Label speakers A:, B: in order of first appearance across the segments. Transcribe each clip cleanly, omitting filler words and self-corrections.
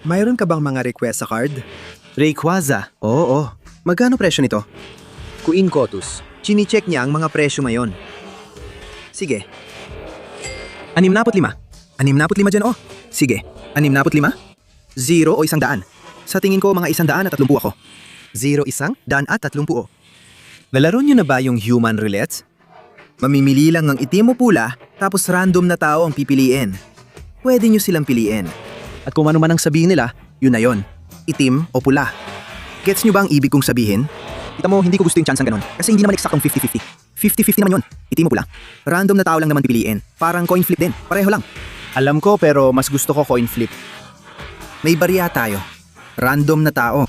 A: Mayroon ka bang mga request sa card?
B: Rayquaza. Oo. Magkano presyo nito?
A: Queen Cotus. Chine-check niya ang mga presyo ngayon. Sige.
B: 65. 65 dyan, oh. Sige. 65? 0 o 100? Sa tingin ko, mga 130 ako.
A: 0, 130.
B: Lalaro nyo na ba yung human roulette? Mamimili lang ng itim o pula, tapos random na tao ang pipiliin. Pwede nyo silang piliin. At kung ano man ang sabihin nila, yun na yun. Itim o pula. Gets nyo ba ang ibig kong sabihin? Kita mo, hindi ko gusto yung chance ng ganun. Kasi hindi naman eksaktong 50-50. 50-50 naman yun. Itim o pula. Random na tao lang naman pipiliin. Parang coin flip din. Pareho lang. Alam ko, pero mas gusto ko coin flip. May barya tayo. Random na tao.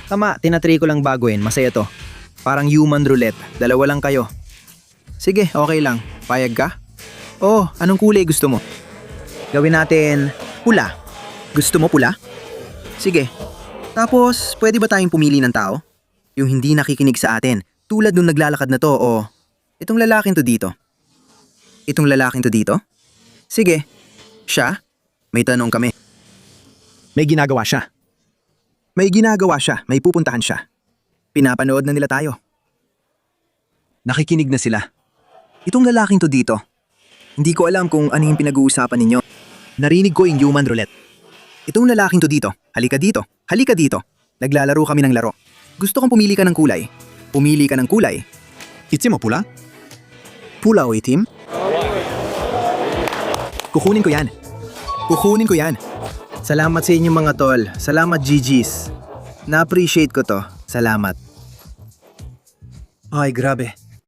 B: Tama, tinatry ko lang baguhin. Masaya to. Parang human roulette. Dalawa lang kayo. Sige, okay lang. Payag ka? Oh, anong kulay gusto mo? Gawin natin pula. Gusto mo pula? Sige. Tapos, pwede ba tayong pumili ng tao? Yung hindi nakikinig sa atin, tulad nung naglalakad na to o itong lalaking to dito. Itong lalaking to dito? Sige. Siya? May tanong kami. May ginagawa siya. May ginagawa siya. May pupuntahan siya. Pinapanood na nila tayo. Nakikinig na sila. Itong lalaking to dito. Hindi ko alam kung ano yung pinag-uusapan ninyo. Narinig ko yung human roulette. Itong lalaking to dito. Halika dito. Halika dito. Naglalaro kami ng laro. Gusto kong pumili ka ng kulay. Pumili ka ng kulay. Itim o pula? Pula o itim? Kukunin ko yan. Kukunin ko yan. Salamat sa inyong mga tol. Salamat GG's. Na-appreciate ko to. Salamat. Ay, grabe.